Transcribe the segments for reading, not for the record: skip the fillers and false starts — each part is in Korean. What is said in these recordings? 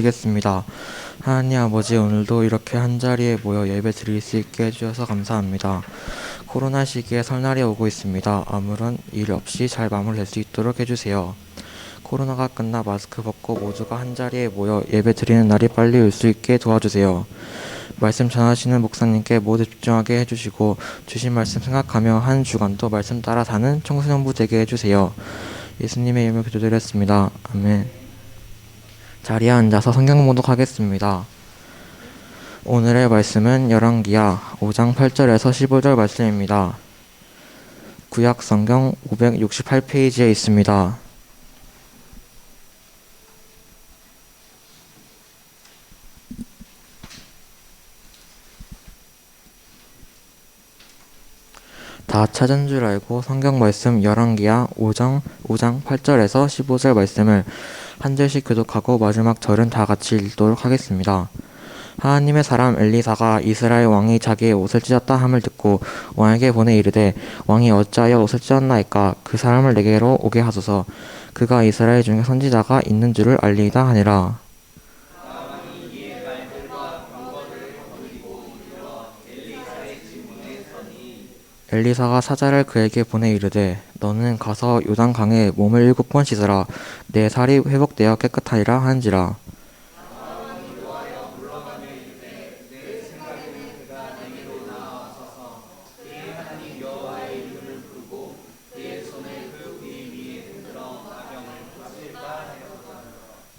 기도드리겠습니다. 하나님 아버지, 오늘도 이렇게 한자리에 모여 예배 드릴 수 있게 해주셔서 감사합니다. 코로나 시기에 설날이 오고 있습니다. 아무런 일 없이 잘 마무리될 수 있도록 해주세요. 코로나가 끝나 마스크 벗고 모두가 한자리에 모여 예배 드리는 날이 빨리 올 수 있게 도와주세요. 말씀 전하시는 목사님께 모두 집중하게 해주시고 주신 말씀 생각하며 한 주간도 말씀 따라 사는 청소년부 되게 해주세요. 예수님의 이름으로 기도드렸습니다. 아멘. 자리에 앉아서 성경 봉독하겠습니다. 오늘의 말씀은 열왕기하 5장 8절에서 15절 말씀입니다. 구약 성경 568페이지에 있습니다. 다 찾은 줄 알고 성경 말씀 열왕기하 5장 8절에서 15절 말씀을 한 절씩 교독하고 마지막 절은 다 같이 읽도록 하겠습니다. 하나님의 사람 엘리사가 이스라엘 왕이 자기의 옷을 찢었다 함을 듣고 왕에게 보내 이르되 왕이 어찌하여 옷을 찢었나이까 그 사람을 내게로 오게 하소서. 그가 이스라엘 중에 선지자가 있는 줄을 알리이다 하니라. 엘리사가 사자를 그에게 보내 이르되 너는 가서 요단강에 몸을 7번 씻으라. 내 살이 회복되어 깨끗하리라 한지라.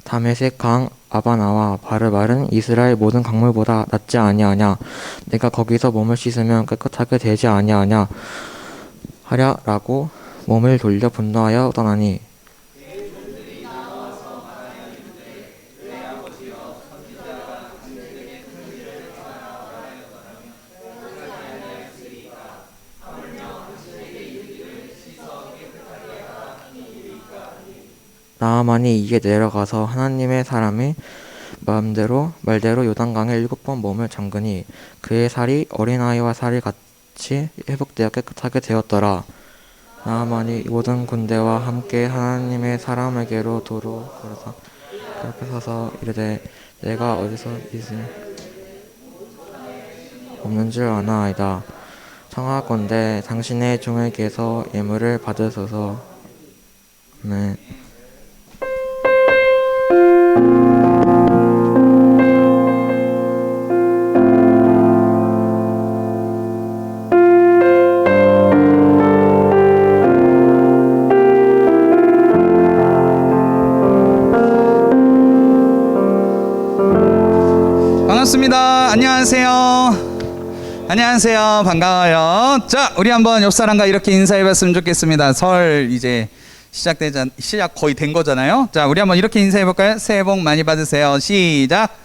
다메섹 강 아바나와 바르바른 이스라엘 모든 강물보다 낫지 아니하냐. 내가 거기서 몸을 씻으면 깨끗하게 되지 아니하냐 하랴라고 몸을 돌려 분노하여 떠나니. 나아만이 이에 내려가서 하나님의 사람의 말대로 요단강에 7번 몸을 잠그니 그의 살이 어린아이와 살이 같이 회복되어 깨끗하게 되었더라. 나아만이 모든 군대와 함께 하나님의 사람에게로 도로 걸어서 그렇게 서서 이르되 내가 어디서 있을 없는 줄 아나이다. 청하건대 당신의 종에게서 예물을 받으소서. 아멘. 반갑습니다. 안녕하세요. 반가워요. 자, 우리 한번 옆 사람과 이렇게 인사해봤으면 좋겠습니다. 설 이제 시작 거의 된 거잖아요. 자, 우리 한번 이렇게 인사해볼까요? 새해 복 많이 받으세요. 시작.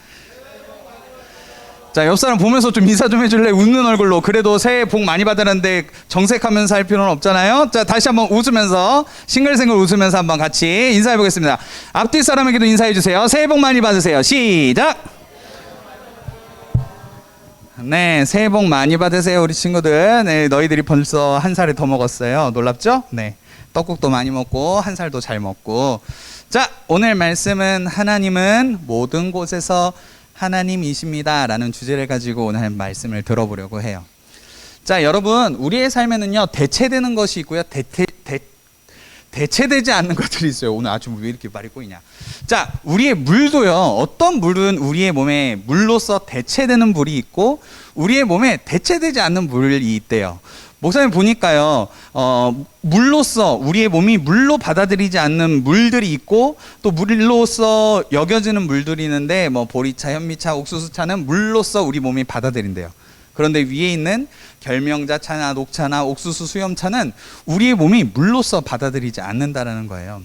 자, 옆 사람 보면서 좀 인사 좀 해줄래? 웃는 얼굴로. 그래도 새해 복 많이 받으는데 정색하면서 할 필요는 없잖아요. 자, 다시 한번 웃으면서 싱글싱글 웃으면서 한번 같이 인사해보겠습니다. 앞뒤 사람에게도 인사해주세요. 새해 복 많이 받으세요. 시작. 네, 새해 복 많이 받으세요, 우리 친구들. 네, 너희들이 벌써 한 살을 더 먹었어요. 놀랍죠? 네, 떡국도 많이 먹고 한 살도 잘 먹고. 자, 오늘 말씀은 하나님은 모든 곳에서 하나님이십니다 라는 주제를 가지고 오늘 말씀을 들어보려고 해요. 자, 여러분, 우리의 삶에는요 대체되는 것이 있고요 대체되지 않는 것들이 있어요. 오늘 아주 왜 이렇게 말이 꼬이냐. 자, 우리의 물도요, 어떤 물은 우리의 몸에 물로서 대체되는 물이 있고 우리의 몸에 대체되지 않는 물이 있대요. 목사님 보니까요, 물로서 우리의 몸이 물로 받아들이지 않는 물들이 있고 또 물로서 여겨지는 물들이 있는데 뭐 보리차, 현미차, 옥수수차는 물로서 우리 몸이 받아들인대요. 그런데 위에 있는 결명자차나 녹차나 옥수수 수염차는 우리의 몸이 물로서 받아들이지 않는다라는 거예요.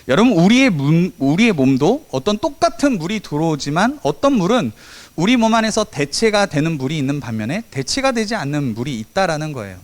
여러분, 우리의 몸도 어떤 똑같은 물이 들어오지만 어떤 물은 우리 몸 안에서 대체가 되는 물이 있는 반면에 대체가 되지 않는 물이 있다라는 거예요.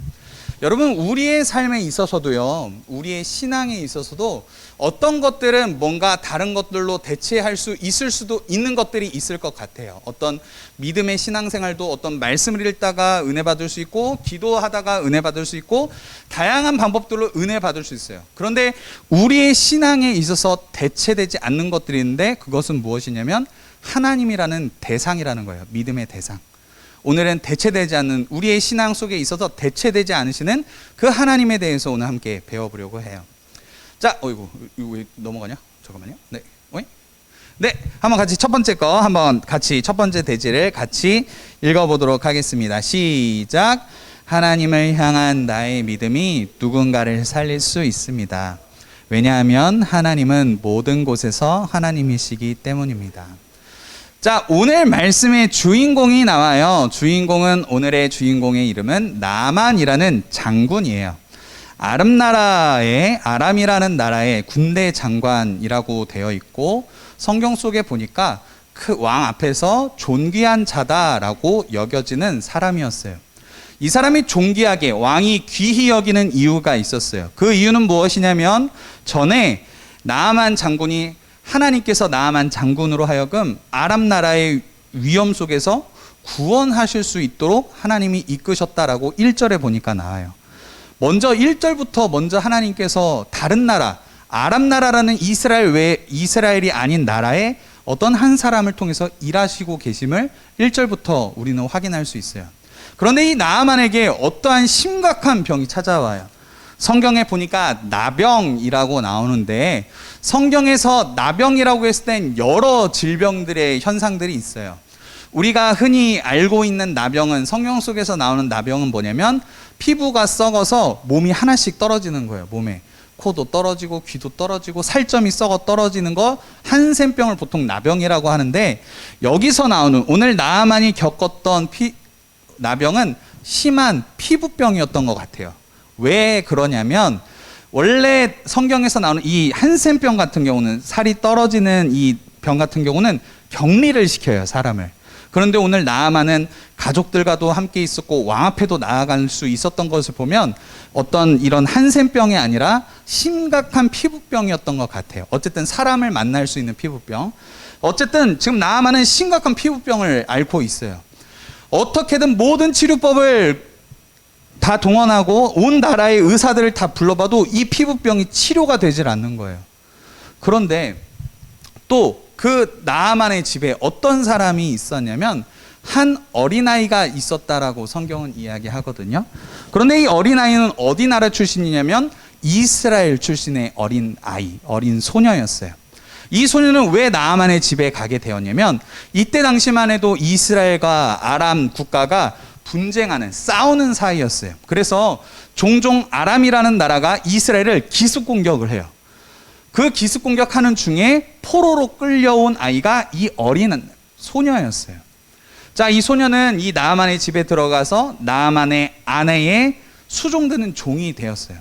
여러분, 우리의 삶에 있어서도요, 우리의 신앙에 있어서도 어떤 것들은 뭔가 다른 것들로 대체할 수 있을 수도 있는 것들이 있을 것 같아요. 어떤 믿음의 신앙생활도 어떤 말씀을 읽다가 은혜 받을 수 있고 기도하다가 은혜 받을 수 있고 다양한 방법들로 은혜 받을 수 있어요. 그런데 우리의 신앙에 있어서 대체되지 않는 것들이 있는데 그것은 무엇이냐면 하나님이라는 대상이라는 거예요. 믿음의 대상. 오늘은 대체되지 않는, 우리의 신앙 속에 있어서 대체되지 않으시는 그 하나님에 대해서 오늘 함께 배워보려고 해요. 자, 어이구, 이거 왜 넘어가냐? 잠깐만요. 네, 어이? 네, 한번 같이 첫 번째 거 한번 같이 첫 번째 대지를 같이 읽어보도록 하겠습니다. 시작. 하나님을 향한 나의 믿음이 누군가를 살릴 수 있습니다. 왜냐하면 하나님은 모든 곳에서 하나님이시기 때문입니다. 자, 오늘 말씀의 주인공이 나와요. 주인공은, 오늘의 주인공의 이름은 나만이라는 장군이에요. 아람이라는 나라의 군대 장관이라고 되어 있고, 성경 속에 보니까 그 왕 앞에서 존귀한 자다라고 여겨지는 사람이었어요. 이 사람이 존귀하게, 왕이 귀히 여기는 이유가 있었어요. 그 이유는 무엇이냐면, 전에 나아만 장군이, 하나님께서 나아만 장군으로 하여금 아람 나라의 위험 속에서 구원하실 수 있도록 하나님이 이끄셨다라고 1절에 보니까 나와요. 먼저 1절부터 먼저 하나님께서 다른 나라, 아람 나라라는 이스라엘이 아닌 나라에 어떤 한 사람을 통해서 일하시고 계심을 1절부터 우리는 확인할 수 있어요. 그런데 이 나아만에게 어떠한 심각한 병이 찾아와요. 성경에 보니까 나병이라고 나오는데, 성경에서 나병이라고 했을 땐 여러 질병들의 현상들이 있어요. 우리가 흔히 알고 있는 나병은, 성경 속에서 나오는 나병은 뭐냐면 피부가 썩어서 몸이 하나씩 떨어지는 거예요. 몸에 코도 떨어지고 귀도 떨어지고 살점이 썩어 떨어지는 거, 한센병을 보통 나병이라고 하는데, 여기서 나오는 오늘 나아만이 겪었던 나병은 심한 피부병이었던 것 같아요. 왜 그러냐면, 원래 성경에서 나오는 이 한센병 같은 경우는, 살이 떨어지는 이 병 같은 경우는 격리를 시켜요, 사람을. 그런데 오늘 나아만은 가족들과도 함께 있었고 왕 앞에도 나아갈 수 있었던 것을 보면 어떤 이런 한센병이 아니라 심각한 피부병이었던 것 같아요. 어쨌든 사람을 만날 수 있는 피부병. 어쨌든 지금 나아만은 심각한 피부병을 앓고 있어요. 어떻게든 모든 치료법을 다 동원하고 온 나라의 의사들을 다 불러봐도 이 피부병이 치료가 되질 않는 거예요. 그런데 또 그 나아만의 집에 어떤 사람이 있었냐면 한 어린아이가 있었다라고 성경은 이야기하거든요. 그런데 이 어린아이는 어디 나라 출신이냐면 이스라엘 출신의 어린 소녀였어요. 이 소녀는 왜 나아만의 집에 가게 되었냐면, 이때 당시만 해도 이스라엘과 아람 국가가 분쟁하는, 싸우는 사이였어요. 그래서 종종 아람이라는 나라가 이스라엘을 기습 공격을 해요. 그 기습 공격하는 중에 포로로 끌려온 아이가 이 어린 소녀였어요. 자, 이 소녀는 이 나아만의 집에 들어가서 나아만의 아내의 수종드는 종이 되었어요.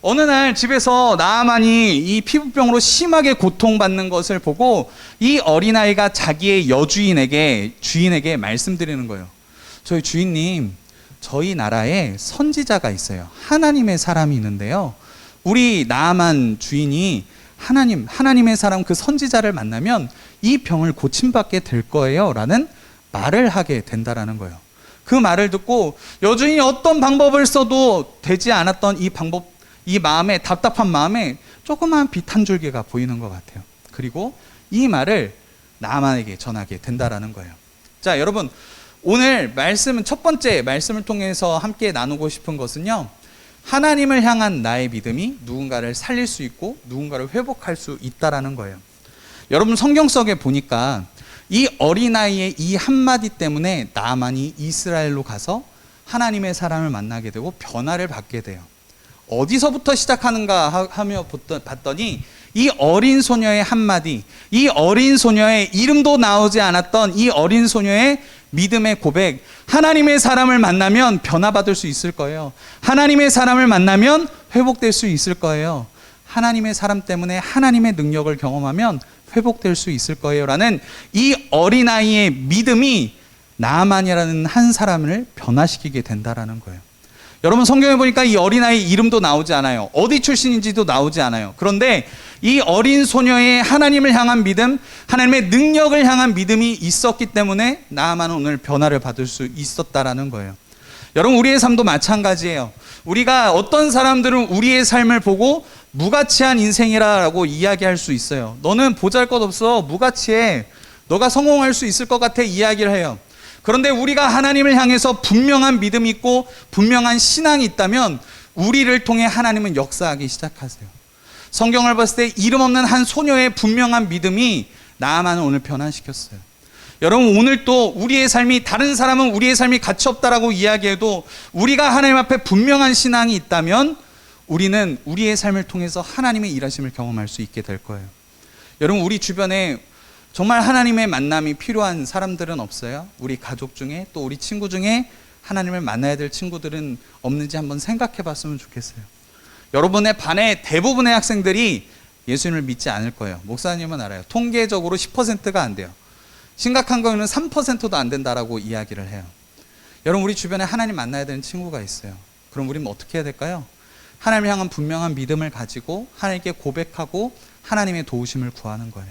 어느 날 집에서 나아만이 이 피부병으로 심하게 고통받는 것을 보고 이 어린아이가 자기의 주인에게 말씀드리는 거예요. 저희 주인님, 저희 나라에 선지자가 있어요. 하나님의 사람이 있는데요, 우리 나아만 주인이 하나님의 사람 그 선지자를 만나면 이 병을 고침받게 될 거예요 라는 말을 하게 된다라는 거예요. 그 말을 듣고 여주인이 어떤 방법을 써도 되지 않았던 이 마음에, 답답한 마음에 조그마한 빛 한 줄기가 보이는 것 같아요. 그리고 이 말을 나아만에게 전하게 된다라는 거예요. 자, 여러분, 오늘 첫 번째 말씀을 통해서 함께 나누고 싶은 것은요, 하나님을 향한 나의 믿음이 누군가를 살릴 수 있고 누군가를 회복할 수 있다라는 거예요. 여러분, 성경 속에 보니까 이 어린아이의 이 한마디 때문에 나아만이 이스라엘로 가서 하나님의 사람을 만나게 되고 변화를 받게 돼요. 어디서부터 시작하는가 하며 봤더니 이 어린 소녀의 한마디, 이 어린 소녀의 이름도 나오지 않았던 이 어린 소녀의 믿음의 고백, 하나님의 사람을 만나면 변화받을 수 있을 거예요. 하나님의 사람을 만나면 회복될 수 있을 거예요. 하나님의 사람 때문에 하나님의 능력을 경험하면 회복될 수 있을 거예요 라는 이 어린아이의 믿음이 나아만이라는 한 사람을 변화시키게 된다라는 거예요. 여러분, 성경에 보니까 이 어린아이 이름도 나오지 않아요. 어디 출신인지도 나오지 않아요. 그런데 이 어린 소녀의 하나님을 향한 믿음, 하나님의 능력을 향한 믿음이 있었기 때문에 나아만은 오늘 변화를 받을 수 있었다라는 거예요. 여러분, 우리의 삶도 마찬가지예요. 우리가 어떤 사람들은 우리의 삶을 보고 무가치한 인생이라고 이야기할 수 있어요. 너는 보잘것없어, 무가치해, 너가 성공할 수 있을 것 같아 이야기를 해요. 그런데 우리가 하나님을 향해서 분명한 믿음이 있고 분명한 신앙이 있다면 우리를 통해 하나님은 역사하기 시작하세요. 성경을 봤을 때 이름 없는 한 소녀의 분명한 믿음이 나아만을 오늘 변화시켰어요. 여러분, 오늘 또 우리의 삶이, 다른 사람은 우리의 삶이 가치 없다라고 이야기해도 우리가 하나님 앞에 분명한 신앙이 있다면 우리는 우리의 삶을 통해서 하나님의 일하심을 경험할 수 있게 될 거예요. 여러분, 우리 주변에 정말 하나님의 만남이 필요한 사람들은 없어요? 우리 가족 중에, 또 우리 친구 중에 하나님을 만나야 될 친구들은 없는지 한번 생각해 봤으면 좋겠어요. 여러분의 반의 대부분의 학생들이 예수님을 믿지 않을 거예요. 목사님은 알아요. 통계적으로 10%가 안 돼요. 심각한 거는 3%도 안 된다라고 이야기를 해요. 여러분, 우리 주변에 하나님 만나야 되는 친구가 있어요. 그럼 우리는 어떻게 해야 될까요? 하나님을 향한 분명한 믿음을 가지고 하나님께 고백하고 하나님의 도우심을 구하는 거예요.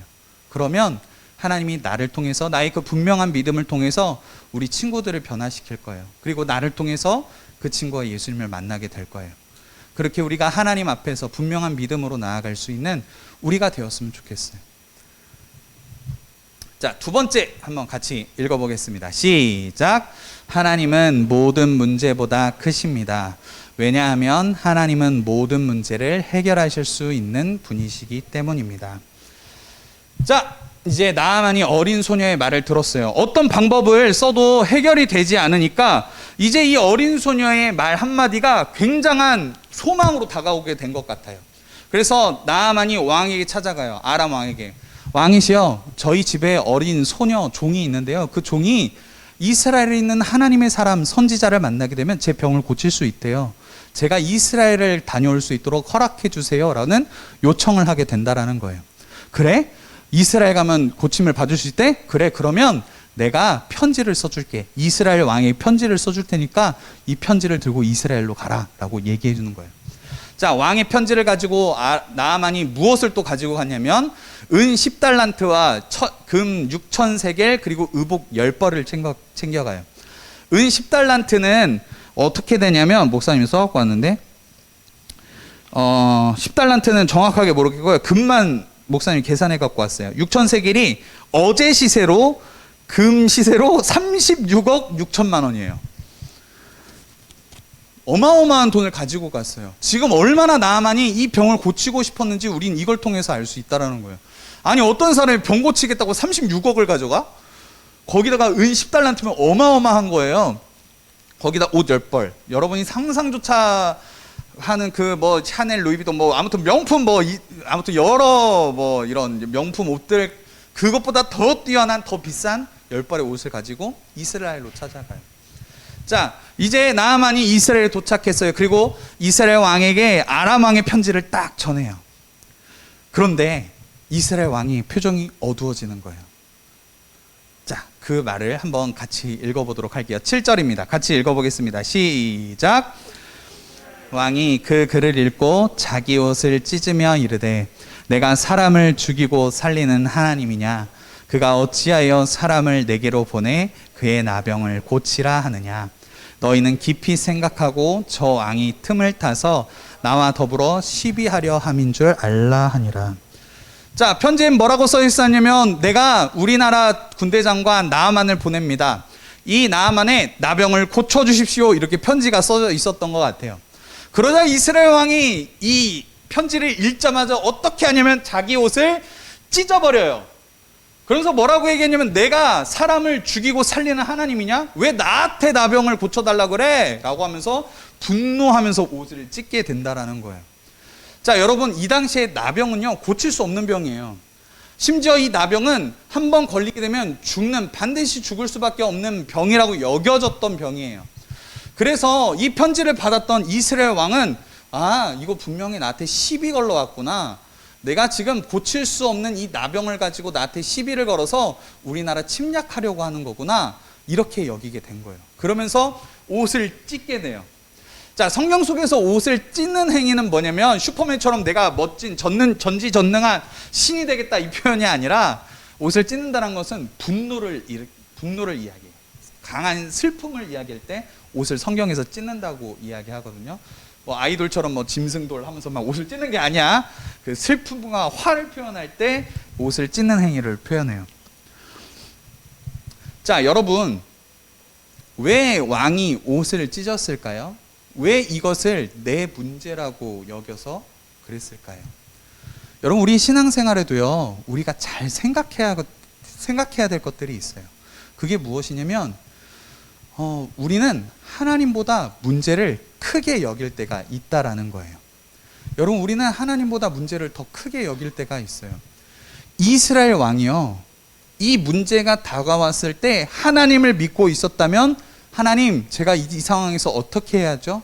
그러면 하나님이 나를 통해서, 나의 그 분명한 믿음을 통해서 우리 친구들을 변화시킬 거예요. 그리고 나를 통해서 그 친구가 예수님을 만나게 될 거예요. 그렇게 우리가 하나님 앞에서 분명한 믿음으로 나아갈 수 있는 우리가 되었으면 좋겠어요. 자, 두 번째 한번 같이 읽어보겠습니다. 시작. 하나님은 모든 문제보다 크십니다. 왜냐하면 하나님은 모든 문제를 해결하실 수 있는 분이시기 때문입니다. 자, 이제 나아만이 어린 소녀의 말을 들었어요. 어떤 방법을 써도 해결이 되지 않으니까 이제 이 어린 소녀의 말 한마디가 굉장한 소망으로 다가오게 된 것 같아요. 그래서 나아만이 왕에게 찾아가요. 아람 왕에게. 왕이시여, 저희 집에 어린 소녀 종이 있는데요. 그 종이 이스라엘에 있는 하나님의 사람 선지자를 만나게 되면 제 병을 고칠 수 있대요. 제가 이스라엘을 다녀올 수 있도록 허락해 주세요 라는 요청을 하게 된다라는 거예요. 그래? 이스라엘 가면 고침을 받을 수 있대? 그래, 그러면 내가 편지를 써줄게. 이스라엘 왕에게 편지를 써줄 테니까 이 편지를 들고 이스라엘로 가라 라고 얘기해 주는 거예요. 자, 왕의 편지를 가지고 나아만이 무엇을 또 가지고 갔냐면 은 10달란트와 금 6,000세겔 그리고 의복 10벌을 챙겨가요. 은 10달란트는 어떻게 되냐면, 목사님이 써갖고 왔는데 10달란트는 정확하게 모르겠고요. 금만 목사님이 계산해 갖고 왔어요. 6,000세겔이 어제 시세로, 금 시세로 36억 6천만 원이에요. 어마어마한 돈을 가지고 갔어요. 지금 얼마나 나아만이 이 병을 고치고 싶었는지 우린 이걸 통해서 알 수 있다는 거예요. 아니, 어떤 사람이 병 고치겠다고 36억을 가져가? 거기다가 은 10달란트면 어마어마한 거예요. 거기다 옷 10벌. 여러분이 상상조차 하는 그 뭐 샤넬, 루이비통 뭐 아무튼 명품 아무튼 여러 뭐 이런 명품 옷들, 그것보다 더 뛰어난, 더 비싼 10벌의 옷을 가지고 이스라엘로 찾아가요. 자, 이제 나아만이 이스라엘에 도착했어요. 그리고 이스라엘 왕에게 아람 왕의 편지를 딱 전해요. 그런데 이스라엘 왕이 표정이 어두워지는 거예요. 자, 그 말을 한번 같이 읽어보도록 할게요. 7절입니다. 같이 읽어보겠습니다. 시작. 왕이 그 글을 읽고 자기 옷을 찢으며 이르되 내가 사람을 죽이고 살리는 하나님이냐? 그가 어찌하여 사람을 내게로 보내 그의 나병을 고치라 하느냐? 너희는 깊이 생각하고 저 왕이 틈을 타서 나와 더불어 시비하려 함인 줄 알라 하니라. 자, 편지에 뭐라고 써 있었냐면, 내가 우리나라 군대 장관 나아만을 보냅니다. 이 나아만의 나병을 고쳐주십시오. 이렇게 편지가 써져 있었던 것 같아요. 그러자 이스라엘 왕이 이 편지를 읽자마자 어떻게 하냐면 자기 옷을 찢어버려요. 그래서 뭐라고 얘기했냐면, 내가 사람을 죽이고 살리는 하나님이냐? 왜 나한테 나병을 고쳐달라 그래? 라고 하면서 분노하면서 옷을 찢게 된다라는 거예요. 자, 여러분, 이 당시에 나병은요, 고칠 수 없는 병이에요. 심지어 이 나병은 한번 걸리게 되면 반드시 죽을 수밖에 없는 병이라고 여겨졌던 병이에요. 그래서 이 편지를 받았던 이스라엘 왕은, 아, 이거 분명히 나한테 시비 걸러왔구나. 내가 지금 고칠 수 없는 이 나병을 가지고 나한테 시비를 걸어서 우리나라 침략하려고 하는 거구나. 이렇게 여기게 된 거예요. 그러면서 옷을 찢게 돼요. 자, 성경 속에서 옷을 찢는 행위는 뭐냐면, 슈퍼맨처럼 내가 멋진 전지전능한 신이 되겠다, 이 표현이 아니라, 옷을 찢는다는 것은 분노를 이야기해요. 강한 슬픔을 이야기할 때 옷을 성경에서 찢는다고 이야기하거든요. 뭐 아이돌처럼 뭐 짐승돌 하면서 막 옷을 찢는 게 아니야. 그 슬픔과 화를 표현할 때 옷을 찢는 행위를 표현해요. 자, 여러분, 왜 왕이 옷을 찢었을까요? 왜 이것을 내 문제라고 여겨서 그랬을까요? 여러분, 우리 신앙생활에도요, 우리가 잘 생각해야 될 것들이 있어요. 그게 무엇이냐면, 우리는 하나님보다 문제를 크게 여길 때가 있다라는 거예요. 여러분, 우리는 하나님보다 문제를 더 크게 여길 때가 있어요. 이스라엘 왕이요, 이 문제가 다가왔을 때 하나님을 믿고 있었다면, 하나님, 제가 이 상황에서 어떻게 해야죠?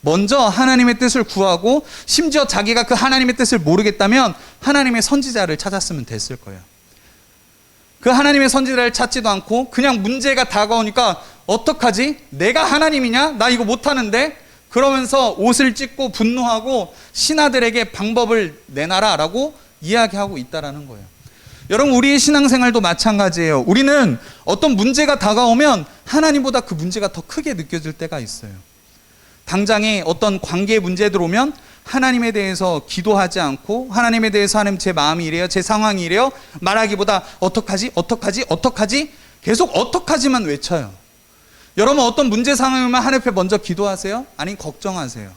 먼저 하나님의 뜻을 구하고, 심지어 자기가 그 하나님의 뜻을 모르겠다면 하나님의 선지자를 찾았으면 됐을 거예요. 그 하나님의 선지자를 찾지도 않고 그냥 문제가 다가오니까 어떡하지? 내가 하나님이냐? 나 이거 못하는데? 그러면서 옷을 찢고 분노하고 신하들에게 방법을 내놔라 라고 이야기하고 있다라는 거예요. 여러분, 우리의 신앙생활도 마찬가지예요. 우리는 어떤 문제가 다가오면 하나님보다 그 문제가 더 크게 느껴질 때가 있어요. 당장에 어떤 관계 문제들 오면 하나님에 대해서 기도하지 않고, 하나님에 대해서 하나님 제 마음이 이래요, 제 상황이 이래요 말하기보다 어떡하지? 계속 어떡하지만 외쳐요. 여러분, 어떤 문제 상황이면 하나님 앞에 먼저 기도하세요? 아니면 걱정하세요?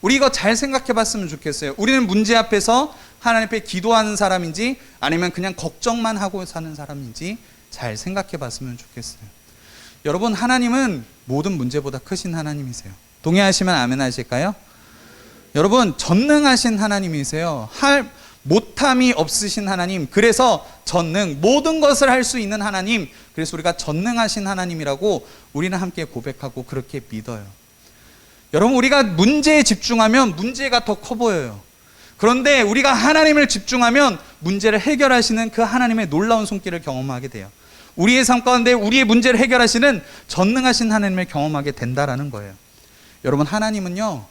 우리 이거 잘 생각해 봤으면 좋겠어요. 우리는 문제 앞에서 하나님 앞에 기도하는 사람인지 아니면 그냥 걱정만 하고 사는 사람인지 잘 생각해 봤으면 좋겠어요. 여러분, 하나님은 모든 문제보다 크신 하나님이세요. 동의하시면 아멘 하실까요? 여러분, 전능하신 하나님이세요. 못함이 없으신 하나님, 그래서 전능, 모든 것을 할 수 있는 하나님, 그래서 우리가 전능하신 하나님이라고 우리는 함께 고백하고 그렇게 믿어요. 여러분, 우리가 문제에 집중하면 문제가 더 커 보여요. 그런데 우리가 하나님을 집중하면 문제를 해결하시는 그 하나님의 놀라운 손길을 경험하게 돼요. 우리의 삶 가운데 우리의 문제를 해결하시는 전능하신 하나님을 경험하게 된다라는 거예요. 여러분, 하나님은요,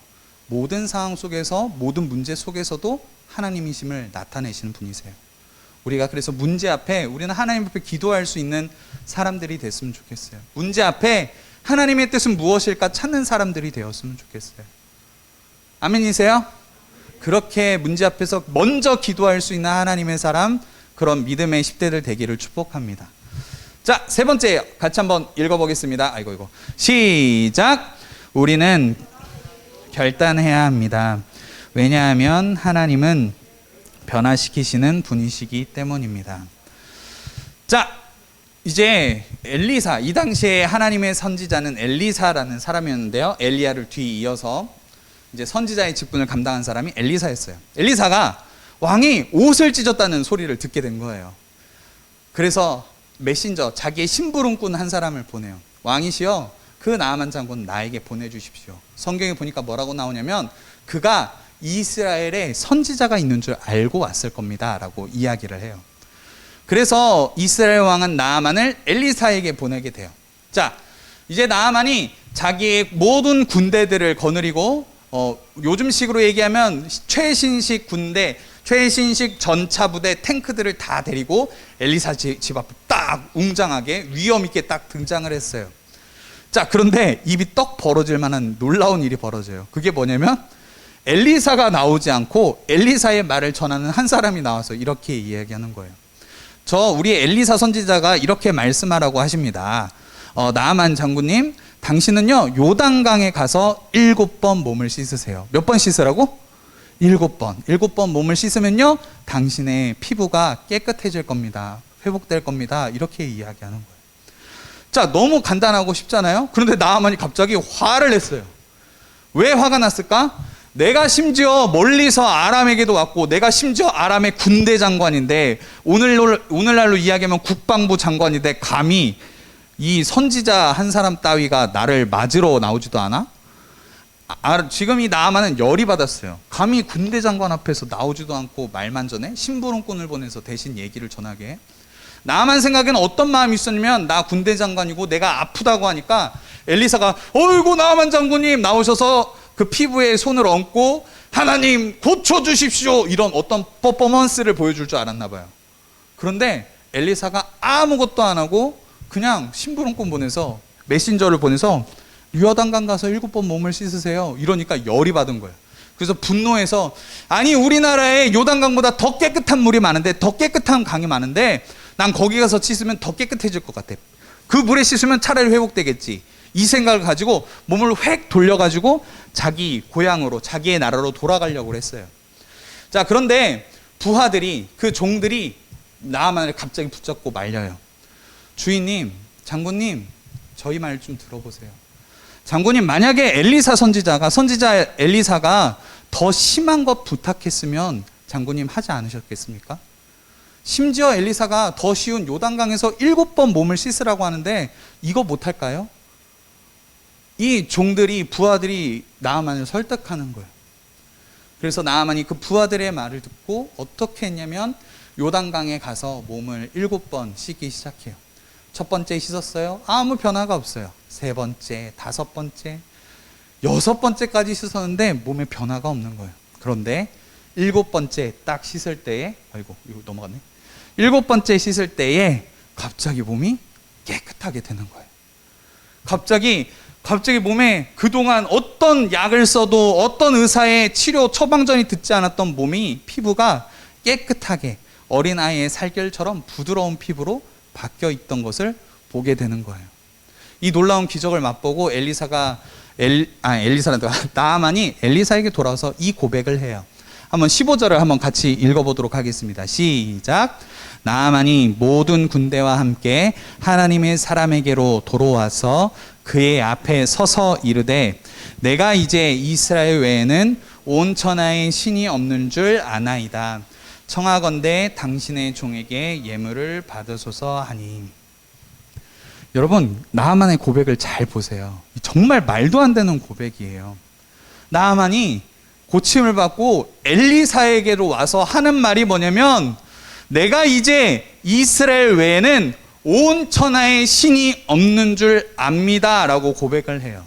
모든 상황 속에서, 모든 문제 속에서도 하나님이심을 나타내시는 분이세요. 우리가 그래서 문제 앞에, 우리는 하나님 앞에 기도할 수 있는 사람들이 됐으면 좋겠어요. 문제 앞에 하나님의 뜻은 무엇일까 찾는 사람들이 되었으면 좋겠어요. 아멘이세요? 그렇게 문제 앞에서 먼저 기도할 수 있는 하나님의 사람, 그런 믿음의 10대들 되기를 축복합니다. 자, 세 번째 같이 한번 읽어보겠습니다. 시작. 우리는 결단해야 합니다. 왜냐하면 하나님은 변화시키시는 분이시기 때문입니다. 자, 이제 엘리사, 이 당시에 하나님의 선지자는 엘리사라는 사람이었는데요, 엘리야를 뒤이어서 이제 선지자의 직분을 감당한 사람이 엘리사였어요. 엘리사가 왕이 옷을 찢었다는 소리를 듣게 된 거예요. 그래서 메신저, 자기의 심부름꾼 한 사람을 보내요. 왕이시여, 그 나아만 장군 나에게 보내주십시오. 성경에 보니까 뭐라고 나오냐면, 그가 이스라엘에 선지자가 있는 줄 알고 왔을 겁니다 라고 이야기를 해요. 그래서 이스라엘 왕은 나아만을 엘리사에게 보내게 돼요. 자, 이제 나아만이 자기의 모든 군대들을 거느리고, 요즘식으로 얘기하면 최신식 군대, 최신식 전차부대, 탱크들을 다 데리고 엘리사 집 앞에 딱 웅장하게 위험 있게 딱 등장을 했어요. 자, 그런데 입이 떡 벌어질 만한 놀라운 일이 벌어져요. 그게 뭐냐면, 엘리사가 나오지 않고 엘리사의 말을 전하는 한 사람이 나와서 이렇게 이야기하는 거예요. 우리 엘리사 선지자가 이렇게 말씀하라고 하십니다. 나아만 장군님, 당신은요, 요단강에 가서 7번 몸을 씻으세요. 몇 번 씻으라고? 7번. 7번 몸을 씻으면요, 당신의 피부가 깨끗해질 겁니다. 회복될 겁니다. 이렇게 이야기하는 거예요. 자, 너무 간단하고 쉽잖아요? 그런데 나아만이 갑자기 화를 냈어요. 왜 화가 났을까? 내가 심지어 멀리서 아람에게도 왔고, 내가 심지어 아람의 군대 장관인데, 오늘날로 이야기하면 국방부 장관인데, 감히 이 선지자 한 사람 따위가 나를 맞으러 나오지도 않아? 지금 이 나아만은 열이 받았어요. 감히 군대 장관 앞에서 나오지도 않고 말만 전해? 심부름꾼을 보내서 대신 얘기를 전하게 해? 나아만 생각에는 어떤 마음이 있었냐면, 나 군대 장관이고 내가 아프다고 하니까 엘리사가 어이구 나아만 장군님 나오셔서 그 피부에 손을 얹고 하나님 고쳐주십시오, 이런 어떤 퍼포먼스를 보여줄 줄 알았나 봐요. 그런데 엘리사가 아무것도 안 하고 그냥 심부름꾼 보내서, 메신저를 보내서 요단강 가서 7번 몸을 씻으세요, 이러니까 열이 받은 거예요. 그래서 분노해서, 아니 우리나라에 요단강보다 더 깨끗한 물이 많은데, 더 깨끗한 강이 많은데 난 거기 가서 씻으면 더 깨끗해질 것 같아. 그 물에 씻으면 차라리 회복되겠지. 이 생각을 가지고 몸을 획 돌려가지고 자기 고향으로, 자기의 나라로 돌아가려고 했어요. 자, 그런데 부하들이, 그 종들이 나아만을 갑자기 붙잡고 말려요. 주인님, 장군님, 저희 말 좀 들어보세요. 장군님, 만약에 선지자 엘리사가 더 심한 것 부탁했으면 장군님 하지 않으셨겠습니까? 심지어 엘리사가 더 쉬운 요단강에서 7번 몸을 씻으라고 하는데 이거 못할까요? 이 종들이, 부하들이 나아만을 설득하는 거예요. 그래서 나아만이 그 부하들의 말을 듣고 어떻게 했냐면 요단강에 가서 몸을 7번 씻기 시작해요. 첫 번째 씻었어요. 아무 변화가 없어요. 세 번째, 다섯 번째, 여섯 번째까지 씻었는데 몸에 변화가 없는 거예요. 그런데 7번째 딱 씻을 때에, 아이고 이거 넘어갔네. 7번째 씻을 때에 갑자기 몸이 깨끗하게 되는 거예요. 갑자기 몸에 그동안 어떤 약을 써도 어떤 의사의 치료 처방전이 듣지 않았던 몸이, 피부가 깨끗하게 어린아이의 살결처럼 부드러운 피부로 바뀌어 있던 것을 보게 되는 거예요. 이 놀라운 기적을 맛보고 나아만이 엘리사에게 돌아와서 이 고백을 해요. 한번 15절을 한번 같이 읽어보도록 하겠습니다. 시작. 나아만이 모든 군대와 함께 하나님의 사람에게로 돌아와서 그의 앞에 서서 이르되 내가 이제 이스라엘 외에는 온 천하에 신이 없는 줄 아나이다. 청하건대 당신의 종에게 예물을 받으소서 하니. 여러분, 나아만의 고백을 잘 보세요. 정말 말도 안 되는 고백이에요. 나아만이 고침을 받고 엘리사에게로 와서 하는 말이 뭐냐면 내가 이제 이스라엘 외에는 온 천하에 신이 없는 줄 압니다 라고 고백을 해요.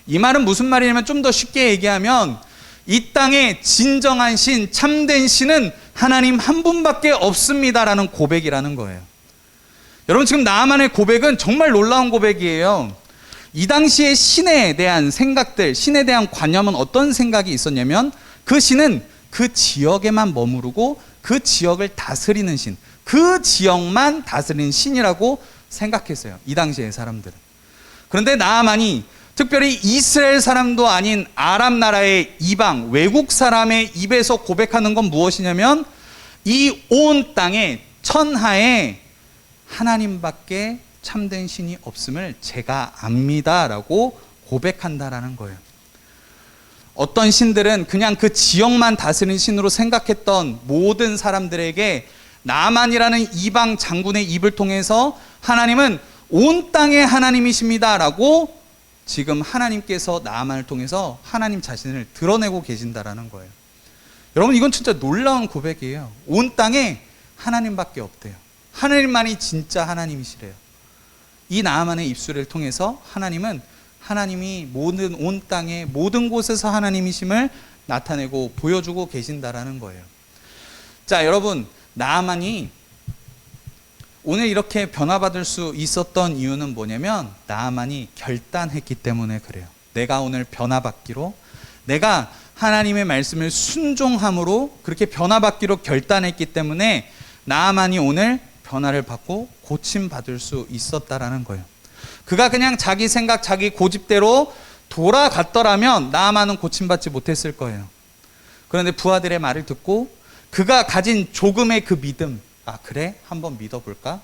이 말은 무슨 말이냐면, 좀 더 쉽게 얘기하면 이 땅에 진정한 신, 참된 신은 하나님 한 분밖에 없습니다라는 고백이라는 거예요. 여러분, 지금 나아만의 고백은 정말 놀라운 고백이에요. 이 당시에 신에 대한 생각들, 신에 대한 관념은 어떤 생각이 있었냐면 그 신은 그 지역에만 머무르고 그 지역을 다스리는 신, 그 지역만 다스리는 신이라고 생각했어요. 이 당시의 사람들은. 그런데 나아만이 특별히 이스라엘 사람도 아닌 아람 나라의 이방, 외국 사람의 입에서 고백하는 건 무엇이냐면 이 온 땅에 천하에 하나님밖에 참된 신이 없음을 제가 압니다라고 고백한다라는 거예요. 어떤 신들은 그냥 그 지역만 다스리는 신으로 생각했던 모든 사람들에게 나아만이라는 이방 장군의 입을 통해서 하나님은 온 땅의 하나님이십니다라고 지금 하나님께서 나아만을 통해서 하나님 자신을 드러내고 계신다라는 거예요. 여러분, 이건 진짜 놀라운 고백이에요. 온 땅에 하나님밖에 없대요. 하나님만이 진짜 하나님이시래요. 이 나아만의 입술을 통해서 하나님이 모든 온 땅의 모든 곳에서 하나님이심을 나타내고 보여주고 계신다라는 거예요. 자, 여러분, 나아만이 오늘 이렇게 변화받을 수 있었던 이유는 뭐냐면 나아만이 결단했기 때문에 그래요. 내가 오늘 변화받기로, 내가 하나님의 말씀을 순종함으로 그렇게 변화받기로 결단했기 때문에 나아만이 오늘 변화를 받고 고침받을 수 있었다라는 거예요. 그가 그냥 자기 생각, 자기 고집대로 돌아갔더라면 나아만은 고침받지 못했을 거예요. 그런데 부하들의 말을 듣고 그가 가진 조금의 그 믿음, 아 그래? 한번 믿어볼까?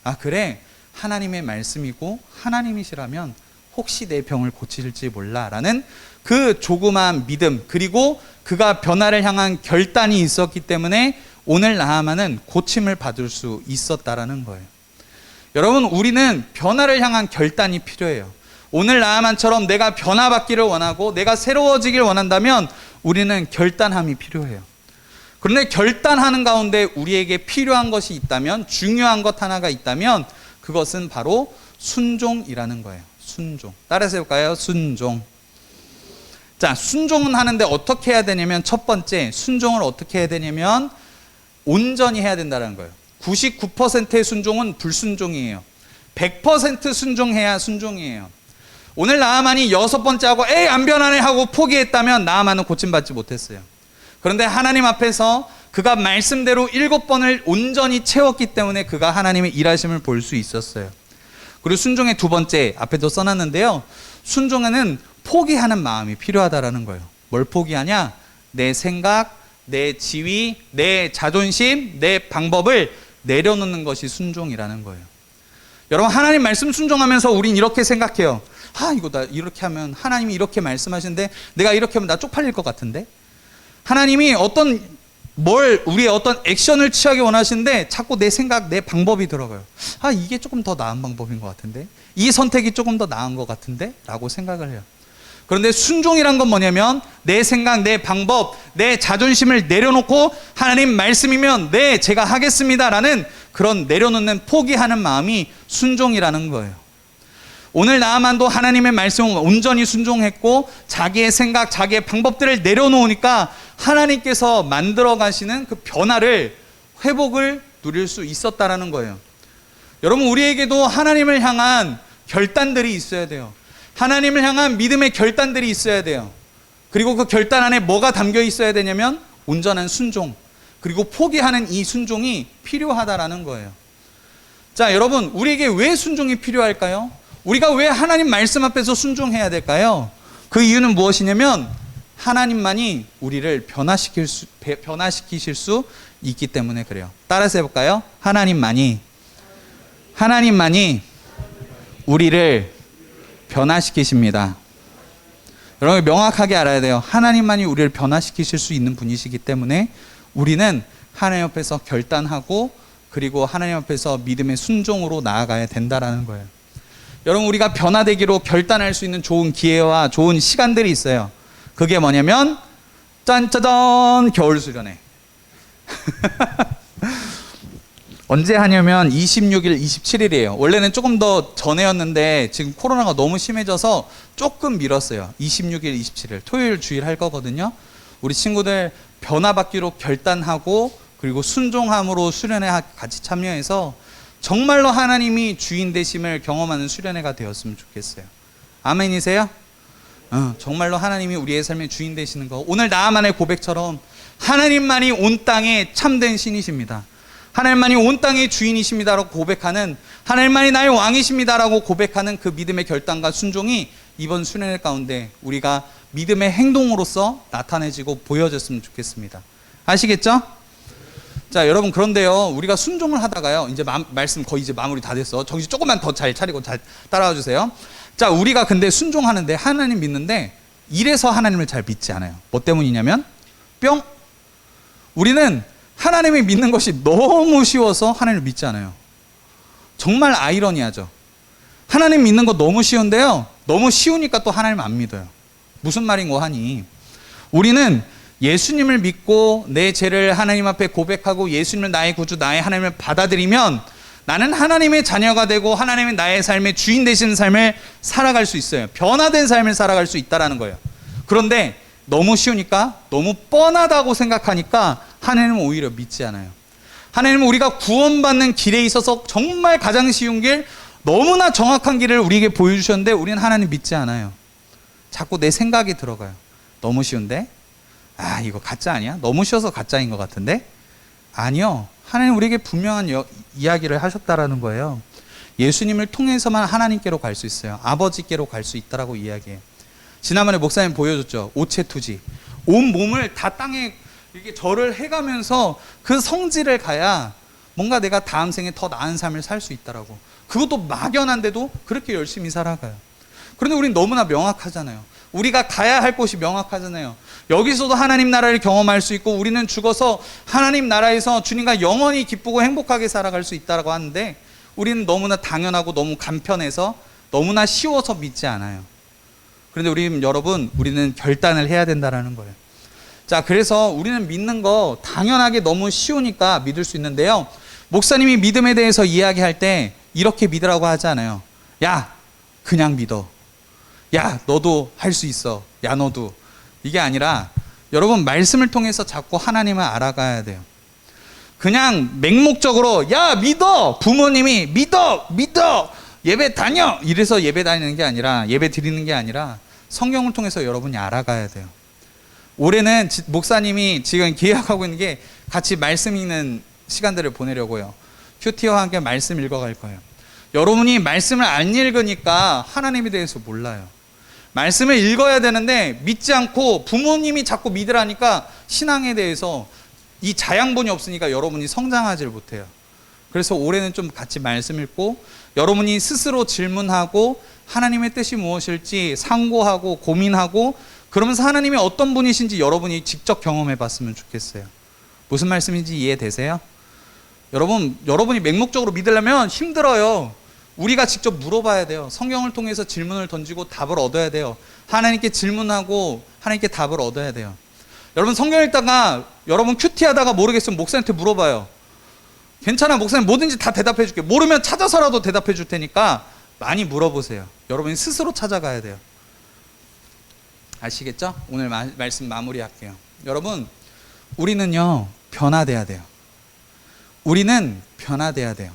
아 그래? 하나님의 말씀이고 하나님이시라면 혹시 내 병을 고칠지 몰라라는 그 조그마한 믿음, 그리고 그가 변화를 향한 결단이 있었기 때문에 오늘 나아만은 고침을 받을 수 있었다라는 거예요. 여러분, 우리는 변화를 향한 결단이 필요해요. 오늘 나아만처럼 내가 변화받기를 원하고 내가 새로워지길 원한다면 우리는 결단함이 필요해요. 그런데 결단하는 가운데 우리에게 필요한 것이 있다면, 중요한 것 하나가 있다면 그것은 바로 순종이라는 거예요. 순종. 따라서 해볼까요? 순종. 자, 순종은 하는데 어떻게 해야 되냐면, 첫 번째 순종을 어떻게 해야 되냐면 온전히 해야 된다는 거예요. 99%의 순종은 불순종이에요. 100% 순종해야 순종이에요. 오늘 나아만이 6번째 하고 에이 안 변하네 하고 포기했다면 나아만은 고침받지 못했어요. 그런데 하나님 앞에서 그가 말씀대로 7번을 온전히 채웠기 때문에 그가 하나님의 일하심을 볼 수 있었어요. 그리고 순종의 두 번째, 앞에도 써놨는데요. 순종에는 포기하는 마음이 필요하다라는 거예요. 뭘 포기하냐? 내 생각, 내 지위, 내 자존심, 내 방법을 내려놓는 것이 순종이라는 거예요. 여러분, 하나님 말씀 순종하면서 우린 이렇게 생각해요. 이거 나 이렇게 하면 하나님이 이렇게 말씀하시는데 내가 이렇게 하면 나 쪽팔릴 것 같은데? 하나님이 우리의 어떤 액션을 취하기 원하시는데 자꾸 내 생각, 내 방법이 들어가요. 이게 조금 더 나은 방법인 것 같은데? 이 선택이 조금 더 나은 것 같은데? 라고 생각을 해요. 그런데 순종이란 건 뭐냐면 내 생각, 내 방법, 내 자존심을 내려놓고 하나님 말씀이면 네, 제가 하겠습니다라는 그런 내려놓는 포기하는 마음이 순종이라는 거예요. 오늘 나아만도 하나님의 말씀을 온전히 순종했고 자기의 생각, 자기의 방법들을 내려놓으니까 하나님께서 만들어 가시는 그 변화를, 회복을 누릴 수 있었다라는 거예요. 여러분, 우리에게도 하나님을 향한 결단들이 있어야 돼요. 하나님을 향한 믿음의 결단들이 있어야 돼요. 그리고 그 결단 안에 뭐가 담겨 있어야 되냐면 온전한 순종, 그리고 포기하는 이 순종이 필요하다라는 거예요. 자, 여러분, 우리에게 왜 순종이 필요할까요? 우리가 왜 하나님 말씀 앞에서 순종해야 될까요? 그 이유는 무엇이냐면 하나님만이 우리를 변화시키실 수 있기 때문에 그래요. 따라서 해볼까요? 하나님만이 우리를 변화시키십니다. 여러분, 명확하게 알아야 돼요. 하나님만이 우리를 변화시키실 수 있는 분이시기 때문에 우리는 하나님 앞에서 결단하고 그리고 하나님 앞에서 믿음의 순종으로 나아가야 된다라는 거예요. 여러분, 우리가 변화되기로 결단할 수 있는 좋은 기회와 좋은 시간들이 있어요. 그게 뭐냐면 짠짜잔, 겨울 수련회. 언제 하냐면 26일, 27일이에요. 원래는 조금 더 전에였는데 지금 코로나가 너무 심해져서 조금 미뤘어요. 26일, 27일 토요일 주일 할 거거든요. 우리 친구들 변화받기로 결단하고 그리고 순종함으로 수련회 같이 참여해서 정말로 하나님이 주인 되심을 경험하는 수련회가 되었으면 좋겠어요. 아멘이세요? 정말로 하나님이 우리의 삶의 주인 되시는 거. 오늘 나만의 고백처럼 하나님만이 온 땅의 참된 신이십니다. 하나님만이 온 땅의 주인이십니다라고 고백하는, 하나님만이 나의 왕이십니다라고 고백하는 그 믿음의 결단과 순종이 이번 수련회 가운데 우리가 믿음의 행동으로서 나타내지고 보여졌으면 좋겠습니다. 아시겠죠? 자, 여러분, 그런데요, 우리가 순종을 하다가요, 이제 말씀 거의 이제 마무리 다 됐어. 정신 조금만 더 잘 차리고 잘 따라와 주세요. 자, 우리가 근데 순종하는데, 하나님 믿는데 이래서 하나님을 잘 믿지 않아요. 뭐 때문이냐면 우리는 하나님을 믿는 것이 너무 쉬워서 하나님을 믿지 않아요. 정말 아이러니하죠. 하나님 믿는 거 너무 쉬운데요, 너무 쉬우니까 또 하나님 안 믿어요. 무슨 말인고 하니, 우리는 예수님을 믿고 내 죄를 하나님 앞에 고백하고 예수님을 나의 구주, 나의 하나님을 받아들이면 나는 하나님의 자녀가 되고 하나님이 나의 삶의 주인 되시는 삶을 살아갈 수 있어요. 변화된 삶을 살아갈 수 있다는 거예요. 그런데 너무 쉬우니까, 너무 뻔하다고 생각하니까 하나님은 오히려 믿지 않아요. 하나님은 우리가 구원받는 길에 있어서 정말 가장 쉬운 길, 너무나 정확한 길을 우리에게 보여주셨는데 우리는 하나님 믿지 않아요. 자꾸 내 생각이 들어가요. 너무 쉬운데? 이거 가짜 아니야? 너무 쉬워서 가짜인 것 같은데? 아니요. 하나님 우리에게 분명한 이야기를 하셨다라는 거예요. 예수님을 통해서만 하나님께로 갈 수 있어요. 아버지께로 갈 수 있다라고 이야기해요. 지난번에 목사님 보여줬죠. 오체투지. 온 몸을 다 땅에 이렇게 절을 해가면서 그 성지를 가야 뭔가 내가 다음 생에 더 나은 삶을 살 수 있다라고. 그것도 막연한데도 그렇게 열심히 살아가요. 그런데 우린 너무나 명확하잖아요. 우리가 가야 할 곳이 명확하잖아요. 여기서도 하나님 나라를 경험할 수 있고 우리는 죽어서 하나님 나라에서 주님과 영원히 기쁘고 행복하게 살아갈 수 있다고 하는데 우리는 너무나 당연하고 너무 간편해서 너무나 쉬워서 믿지 않아요. 그런데 우리는 결단을 해야 된다는 거예요. 자, 그래서 우리는 믿는 거 당연하게 너무 쉬우니까 믿을 수 있는데요, 목사님이 믿음에 대해서 이야기할 때 이렇게 믿으라고 하지 않아요. 야, 그냥 믿어. 야, 너도 할 수 있어. 야, 너도. 이게 아니라 여러분, 말씀을 통해서 자꾸 하나님을 알아가야 돼요. 그냥 맹목적으로 야, 믿어. 부모님이 믿어. 예배 다녀. 이래서 예배 다니는 게 아니라, 예배 드리는 게 아니라 성경을 통해서 여러분이 알아가야 돼요. 올해는 목사님이 지금 계획하고 있는 게 같이 말씀 읽는 시간들을 보내려고요. 큐티와 함께 말씀 읽어갈 거예요. 여러분이 말씀을 안 읽으니까 하나님에 대해서 몰라요. 말씀을 읽어야 되는데 믿지 않고 부모님이 자꾸 믿으라니까 신앙에 대해서 이 자양분이 없으니까 여러분이 성장하지 못해요. 그래서 올해는 좀 같이 말씀 읽고 여러분이 스스로 질문하고 하나님의 뜻이 무엇일지 상고하고 고민하고 그러면서 하나님이 어떤 분이신지 여러분이 직접 경험해 봤으면 좋겠어요. 무슨 말씀인지 이해되세요? 여러분이 맹목적으로 믿으려면 힘들어요. 우리가 직접 물어봐야 돼요. 성경을 통해서 질문을 던지고 답을 얻어야 돼요. 하나님께 질문하고 하나님께 답을 얻어야 돼요. 여러분 성경 읽다가 여러분 큐티하다가 모르겠으면 목사님한테 물어봐요. 괜찮아, 목사님 뭐든지 다 대답해 줄게. 모르면 찾아서라도 대답해 줄 테니까 많이 물어보세요. 여러분이 스스로 찾아가야 돼요. 아시겠죠? 오늘 말씀 마무리할게요. 여러분, 우리는요 변화돼야 돼요. 우리는 변화돼야 돼요.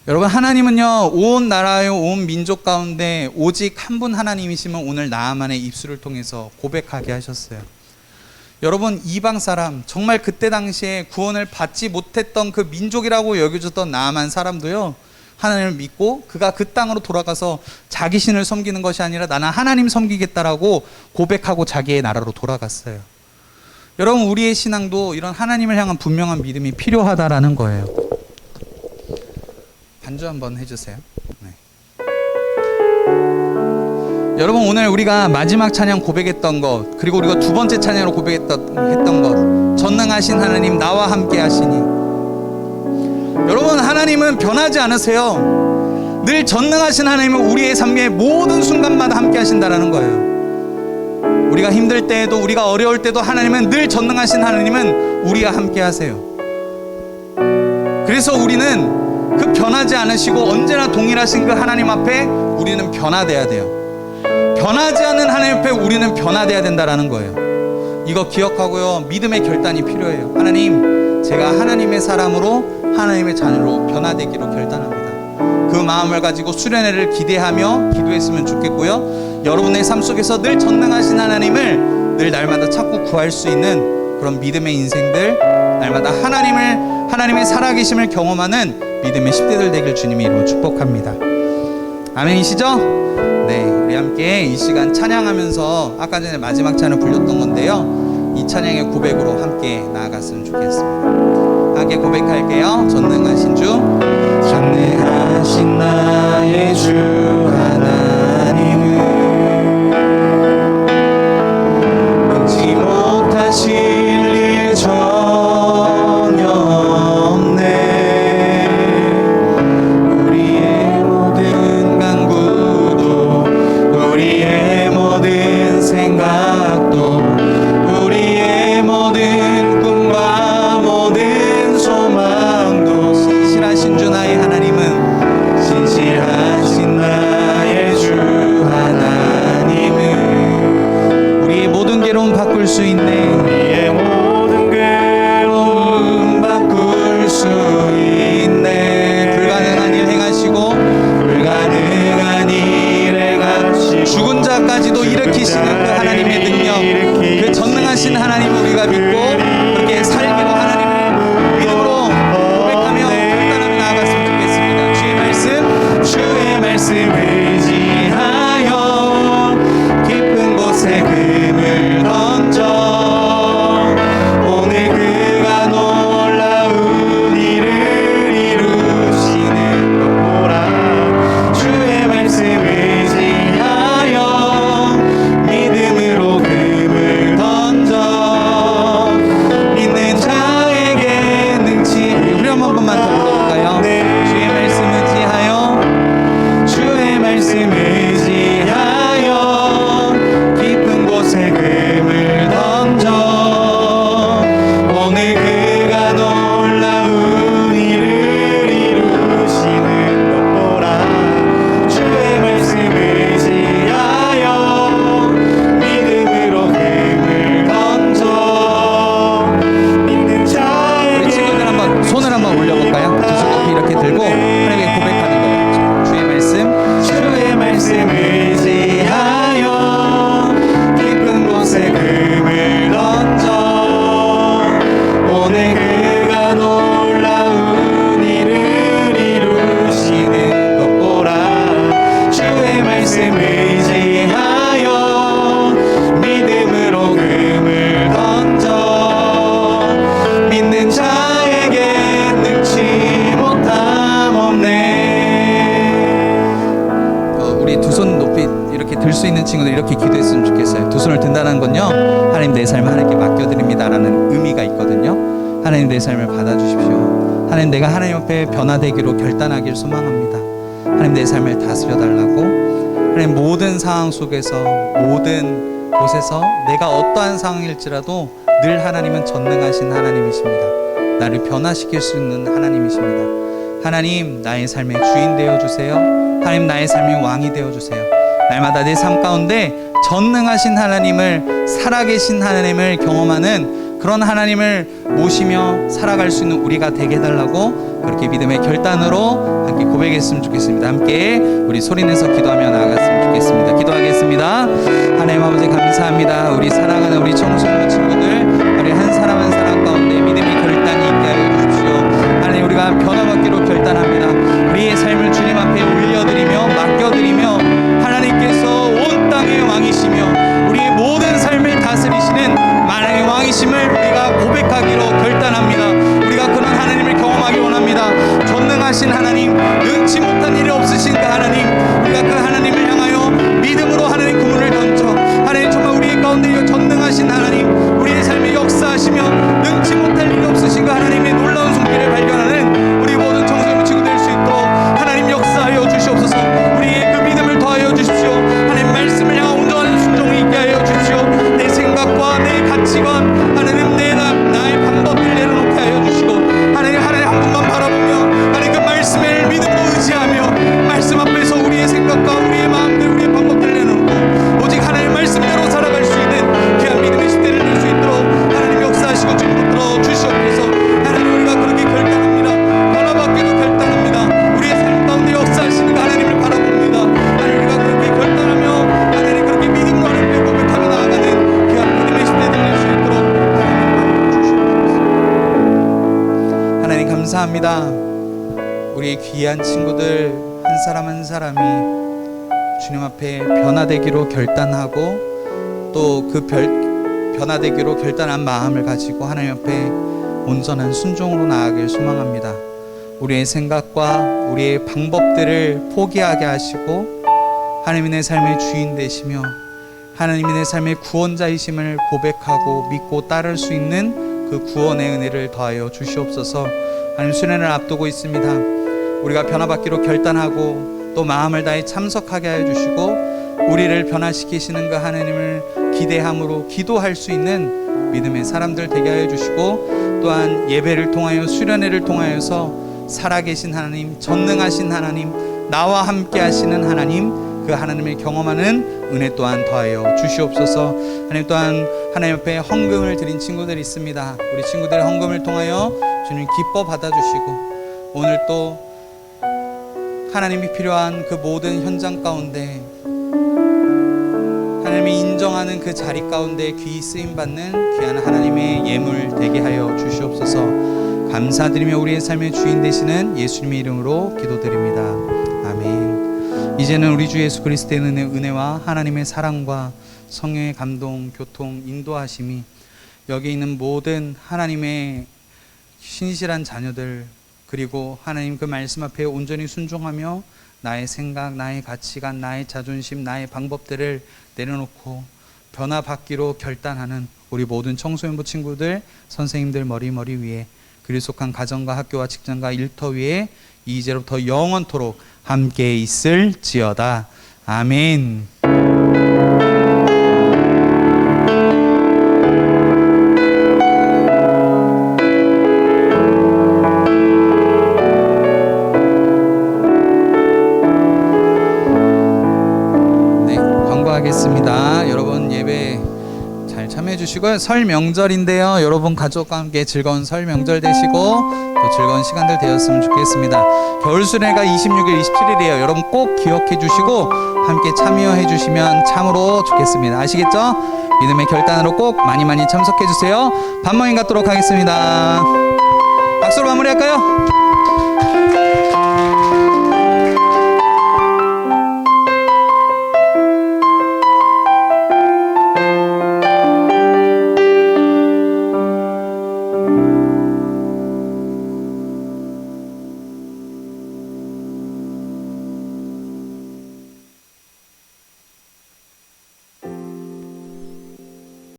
여러분, 하나님은요 온 나라요 온 민족 가운데 오직 한 분 하나님이시면 오늘 나아만의 입술을 통해서 고백하게 하셨어요. 여러분, 이방 사람, 정말 그때 당시에 구원을 받지 못했던 그 민족이라고 여겨졌던 나아만 사람도요 하나님을 믿고 그가 그 땅으로 돌아가서 자기 신을 섬기는 것이 아니라 나는 하나님 섬기겠다라고 고백하고 자기의 나라로 돌아갔어요. 여러분, 우리의 신앙도 이런 하나님을 향한 분명한 믿음이 필요하다라는 거예요. 반주 한번 해주세요. 네. 여러분, 오늘 우리가 마지막 찬양 고백했던 것, 그리고 우리가 두 번째 찬양으로 고백했던 것, 전능하신 하나님 나와 함께 하시니. 여러분, 하나님은 변하지 않으세요. 늘 전능하신 하나님은 우리의 삶의 모든 순간마다 함께 하신다라는 거예요. 우리가 힘들 때에도, 우리가 어려울 때도 하나님은 늘 전능하신 하나님은 우리와 함께 하세요. 그래서 우리는 그 변하지 않으시고 언제나 동일하신 그 하나님 앞에 우리는 변화돼야 돼요. 변하지 않는 하나님 앞에 우리는 변화돼야 된다라는 거예요. 이거 기억하고요, 믿음의 결단이 필요해요. 하나님, 제가 하나님의 사람으로 하나님의 자녀로 변화되기로 결단합니다. 그 마음을 가지고 수련회를 기대하며 기도했으면 좋겠고요, 여러분의 삶 속에서 늘 전능하신 하나님을 늘 날마다 찾고 구할 수 있는 그런 믿음의 인생들, 날마다 하나님의 살아계심을 경험하는 믿음의 10대들 되길 주님의 이름으로 축복합니다. 아멘이시죠? 네, 우리 함께 이 시간 찬양하면서 아까 전에 마지막 찬을 불렸던 건데요, 이 찬양의 고백으로 함께 나아갔으면 좋겠습니다. 함께 고백할게요. 전능하신 주, 전능하신 나의 주 하나님은 능치 못하실 일 전혀 없네. 우리의 모든 간구도, 우리의 모든 생각도, 우리의 모든 꿈과 모든 소망도, 신실하신 주 나의 하나님은 수 있는 친구들 이렇게 기도했으면 좋겠어요. 두 손을 든다는 건요, 하나님 내 삶을 하나님께 맡겨드립니다라는 의미가 있거든요. 하나님 내 삶을 받아주십시오. 하나님 내가 하나님 앞에 변화되기로 결단하기를 소망합니다. 하나님 내 삶을 다스려달라고. 하나님 모든 상황 속에서, 모든 곳에서 내가 어떠한 상황일지라도 늘 하나님은 전능하신 하나님이십니다. 나를 변화시킬 수 있는 하나님이십니다. 하나님 나의 삶의 주인 되어주세요. 하나님 나의 삶의 왕이 되어주세요. 날마다 내 삶 가운데 전능하신 하나님을, 살아계신 하나님을 경험하는 그런 하나님을 모시며 살아갈 수 있는 우리가 되게 해달라고 그렇게 믿음의 결단으로 함께 고백했으면 좋겠습니다. 함께 우리 소리내서 기도하며 나아갔으면 좋겠습니다. 기도하겠습니다. 하나님 아버지 감사합니다. 우리 사랑하는 우리 청소년 친구들, 우리 한 사람 한 사람 가운데 믿음의 결단이 있게 하여 주십시오. 하나님 우리가 변화받기로 결단합니다. 우리의 삶을 주님 앞에 올려드리며 맡겨드리며 하나님께서 온 땅의 왕이시며 우리의 모든 삶을 다스리시는 만왕의 왕이심을 우리가 고백하기로 결단합니다. 우리가 그런 하나님을 경험하기 원합니다. 전능하신 하나님, 능치 못한 일이 없으신 그 하나님, 우리가 그 하나님을 향하여 믿음으로 하나님 그 문을 던져 하나님 정말 우리의 가운데 전능하신 하나님, 우리의 삶에 역사하시며 능치 못할 일이 없으신 그 하나님의 놀라운 손길을 발견하는 우리 모든 청소년 친구 될 수 있도록 하나님 역사하여 주시옵소서. 우리의 그 믿음을 더하여 주십시오. 하나님 말씀을 향한 온전한 순종이 있게 하여 주십시오. 내 생각과 내 가치관, 하나님 나의 방법을 내려놓게 하여 주시고 하나님 한 분만 바라보며 하나님 그 말씀을 믿음으로 의지하며 말씀 앞에서 우리의 생각과 우리의 마음들, 우리의 방법들을 내려놓고 오직 하나님 말씀대로 살아갈 수 있는 귀한 믿음의 시대를 낼 수 있도록 하나님 역사하시고 주님으로 들어주시옵소서. 하나님 우리가 그렇게 결단합니다. 변화받기도 결단합니다. 우리의 삶 가운데 역사하시는 하나님을 바라봅니다. 하나님 우리가 그렇게 결단하며 하나님 그렇게 믿음으로 하나님께 고백하며 나아가는 귀한 믿음의 시대를 낼 수 있도록 하나님 주시옵소서. 하나님 감사합니다. 우리의 귀한 친구들 한 사람 한 사람이 주님 앞에 변화되기로 결단하고 또 그 변화되기로 결단한 마음을 가지고 하나님 앞에 온전한 순종으로 나아가길 소망합니다. 우리의 생각과 우리의 방법들을 포기하게 하시고 하나님이 내 삶의 주인 되시며 하나님이 내 삶의 구원자이심을 고백하고 믿고 따를 수 있는 그 구원의 은혜를 더하여 주시옵소서. 하나님 수련을 앞두고 있습니다. 우리가 변화받기로 결단하고 또 마음을 다해 참석하게 하여 주시고 우리를 변화시키시는 그 하나님을 기대함으로 기도할 수 있는 믿음의 사람들 되게 하여 주시고 또한 예배를 통하여 수련회를 통하여서 살아계신 하나님, 전능하신 하나님, 나와 함께 하시는 하나님, 그 하나님을 경험하는 은혜 또한 더하여 주시옵소서. 하나님 또한 하나님 앞에 헌금을 드린 친구들이 있습니다. 우리 친구들의 헌금을 통하여 주님 기뻐 받아주시고 오늘 또 하나님이 필요한 그 모든 현장 가운데 하나님이 인정하는 그 자리 가운데 귀히 쓰임받는 귀한 하나님의 예물 되게 하여 주시옵소서. 감사드리며 우리의 삶의 주인 되시는 예수님의 이름으로 기도드립니다. 아멘. 이제는 우리 주 예수 그리스도의 은혜와 하나님의 사랑과 성령의 감동, 교통, 인도하심이 여기 있는 모든 하나님의 신실한 자녀들 그리고 하나님 그 말씀 앞에 온전히 순종하며 나의 생각, 나의 가치관, 나의 자존심, 나의 방법들을 내려놓고 변화받기로 결단하는 우리 모든 청소년부 친구들, 선생님들 머리 위에 그리스도한 가정과 학교와 직장과 일터 위에 이제로부터 영원토록 함께 있을지어다. 아멘. 하겠습니다. 여러분 예배 잘 참여해 주시고요. 설 명절인데요. 여러분 가족과 함께 즐거운 설 명절 되시고 또 즐거운 시간들 되었으면 좋겠습니다. 겨울 수련회가 26일, 27일이에요. 여러분 꼭 기억해 주시고 함께 참여해 주시면 참으로 좋겠습니다. 아시겠죠? 믿음의 결단으로 꼭 많이 참석해 주세요. 밥 모임 갖도록 하겠습니다. 박수로 마무리할까요?